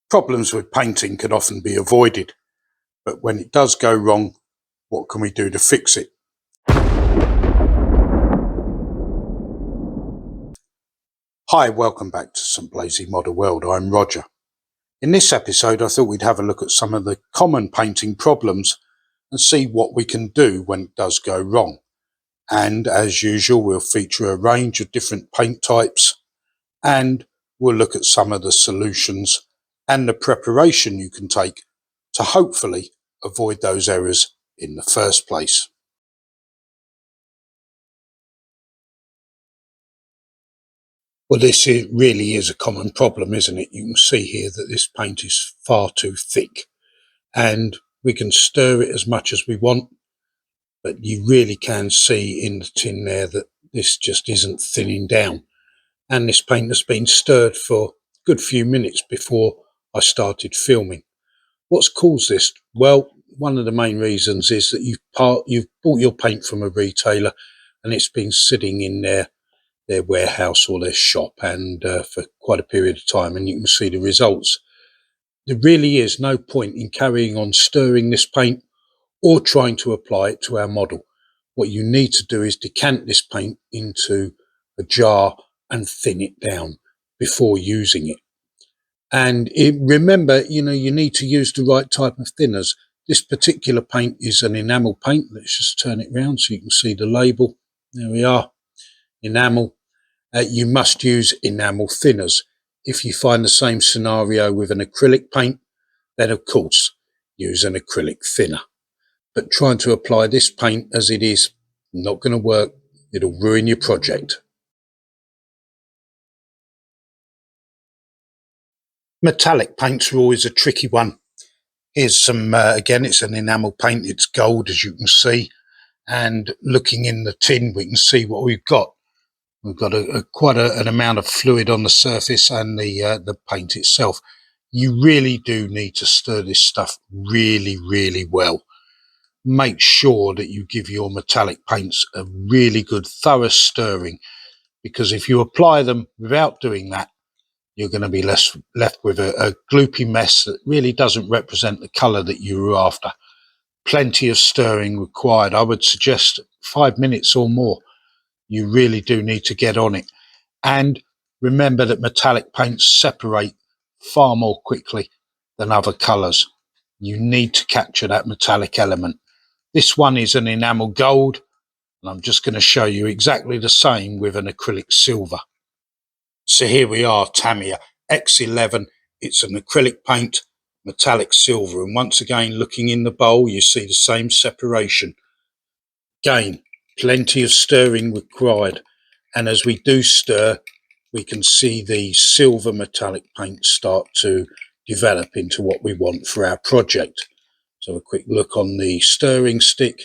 Problems with painting can often be avoided, but when it does go wrong, what can we do to fix it? Hi, welcome back to St Blazey Model World. I'm Roger. In this episode, I thought we'd have a look at some of the common painting problems and see what we can do when it does go wrong. And as usual, we'll feature a range of different paint types and we'll look at some of the solutions and the preparation you can take to hopefully avoid those errors in the first place. Well, this really is a common problem, isn't it? You can see here that this paint is far too thick and we can stir it as much as we want, but you really can see in the tin there that this just isn't thinning down. And this paint has been stirred for a good few minutes before I started filming. What's caused this? Well, one of the main reasons is that you've bought your paint from a retailer and it's been sitting in their warehouse or their shop and for quite a period of time, and you can see the results. There really is no point in carrying on stirring this paint or trying to apply it to our model. What you need to do is decant this paint into a jar and thin it down before using it. And remember, you need to use the right type of thinners. This particular paint is an enamel paint. Let's just turn it round so you can see the label. There we are, enamel. You must use enamel thinners. If you find the same scenario with an acrylic paint, then of course use an acrylic thinner. But trying to apply this paint as it is not going to work. It'll ruin your project. Metallic paints are always a tricky one. Here's some, again, it's an enamel paint. It's gold, as you can see. And looking in the tin, we can see what we've got. We've got quite an amount of fluid on the surface and the paint itself. You really do need to stir this stuff really, really well. Make sure that you give your metallic paints a really good, thorough stirring, because if you apply them without doing that, you're going to be left with a gloopy mess that really doesn't represent the colour that you were after. Plenty of stirring required. I would suggest 5 minutes or more. You really do need to get on it. And remember that metallic paints separate far more quickly than other colours. You need to capture that metallic element. This one is an enamel gold, and I'm just going to show you exactly the same with an acrylic silver. So here we are, Tamiya X11. It's an acrylic paint, metallic silver. And once again, looking in the bowl, you see the same separation. Again, plenty of stirring required. And as we do stir, we can see the silver metallic paint start to develop into what we want for our project. So a quick look on the stirring stick.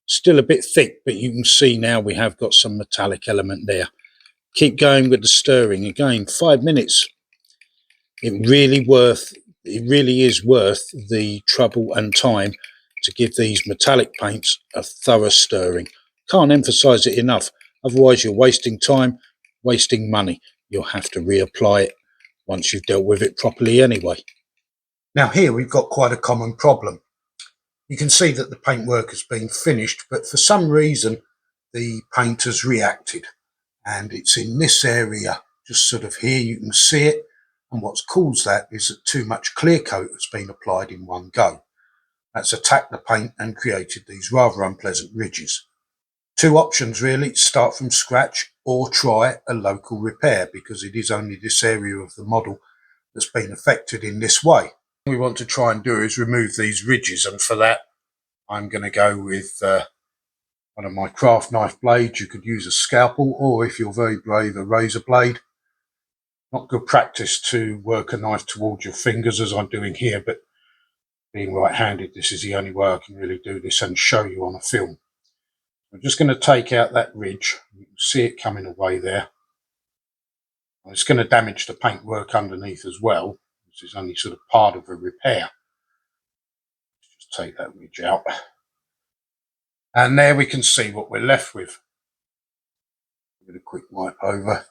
Still a bit thick, but you can see now we have got some metallic element there. Keep going with the stirring. Again, 5 minutes. It really is worth the trouble and time to give these metallic paints a thorough stirring. Can't emphasize it enough. Otherwise you're wasting time, wasting money. You'll have to reapply it once you've dealt with it properly anyway. Now here we've got quite a common problem. You can see that the paintwork has been finished, but for some reason the paint has reacted. And it's in this area, just sort of here, you can see it. And what's caused that is that too much clear coat has been applied in one go. That's attacked the paint and created these rather unpleasant ridges. Two options really: start from scratch or try a local repair, because it is only this area of the model that's been affected in this way. What we want to try and do is remove these ridges, and for that I'm going to go with one of my craft knife blades. You could use a scalpel, or if you're very brave, a razor blade. Not good practice to work a knife towards your fingers as I'm doing here, but being right-handed, this is the only way I can really do this and show you on a film. I'm just going to take out that ridge. You can see it coming away there. It's going to damage the paintwork underneath as well. This is only sort of part of a repair. Just take that ridge out. And there we can see what we're left with. Give it a quick wipe over.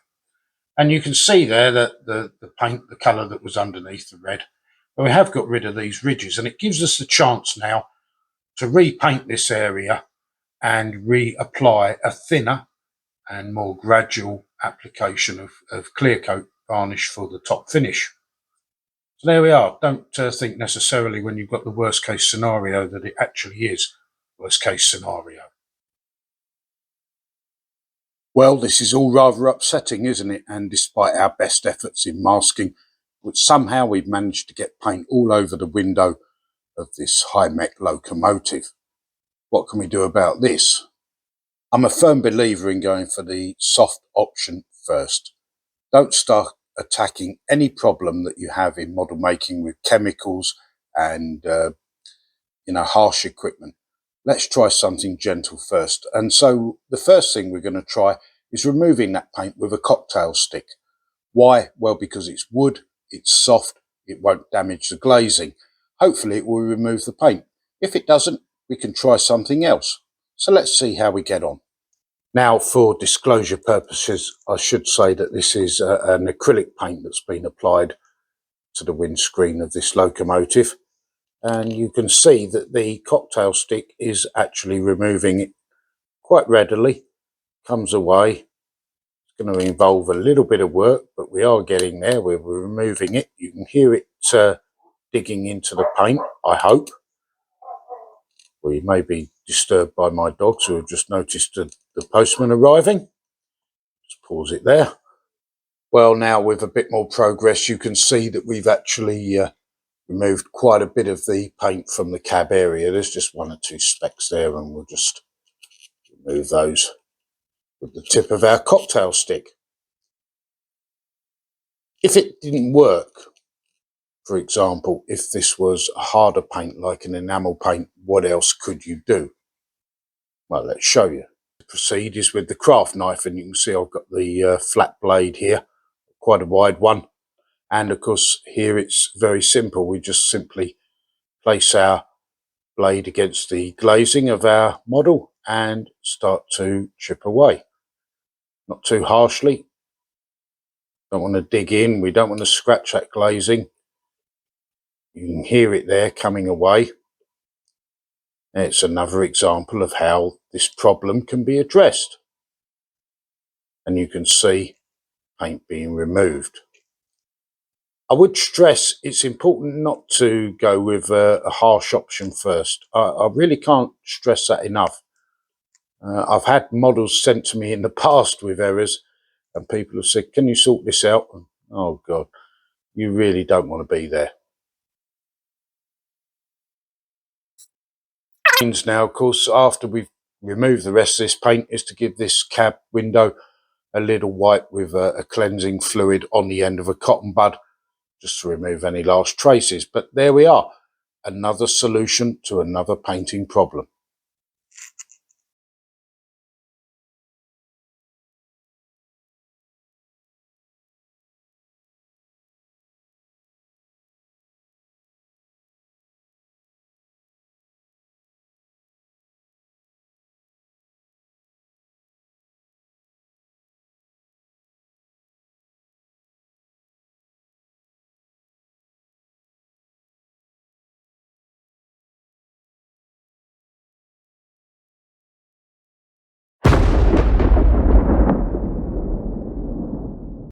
And you can see there that the paint, the colour that was underneath the red. But we have got rid of these ridges, and it gives us the chance now to repaint this area and reapply a thinner and more gradual application of clear coat varnish for the top finish. So there we are. Don't think necessarily when you've got the worst case scenario that it actually is worst case scenario. Well, this is all rather upsetting, isn't it? And despite our best efforts in masking, somehow we've managed to get paint all over the window of this high-mech locomotive. What can we do about this? I'm a firm believer in going for the soft option first. Don't start attacking any problem that you have in model making with chemicals and harsh equipment. Let's try something gentle first. And so the first thing we're going to try is removing that paint with a cocktail stick. Why? Well, because it's wood, it's soft, it won't damage the glazing. Hopefully it will remove the paint. If it doesn't, we can try something else. So let's see how we get on. Now, for disclosure purposes, I should say that this is an acrylic paint that's been applied to the windscreen of this locomotive. And you can see that the cocktail stick is actually removing it quite readily. Comes away. It's going to involve a little bit of work, but we are getting there. We're removing it. You can hear it digging into the paint, I hope. We may be disturbed by my dogs who have just noticed the postman arriving. Just pause it there. Well, now with a bit more progress, you can see that we've actually removed quite a bit of the paint from the cab area. There's just one or two specks there, and we'll just remove those with the tip of our cocktail stick. If it didn't work, for example, if this was a harder paint like an enamel paint, what else could you do? Well, let's show you. To proceed is with the craft knife, and you can see I've got the flat blade here, quite a wide one. And of course, here it's very simple. We just simply place our blade against the glazing of our model and start to chip away. Not too harshly. Don't want to dig in. We don't want to scratch that glazing. You can hear it there coming away. And it's another example of how this problem can be addressed. And you can see paint being removed. I would stress it's important not to go with a harsh option first. I really can't stress that enough. I've had models sent to me in the past with errors, and people have said, can you sort this out? And, oh God, you really don't want to be there. Now, of course, after we've removed the rest of this paint, is to give this cab window a little wipe with a cleansing fluid on the end of a cotton bud, just to remove any last traces. But there we are, another solution to another painting problem.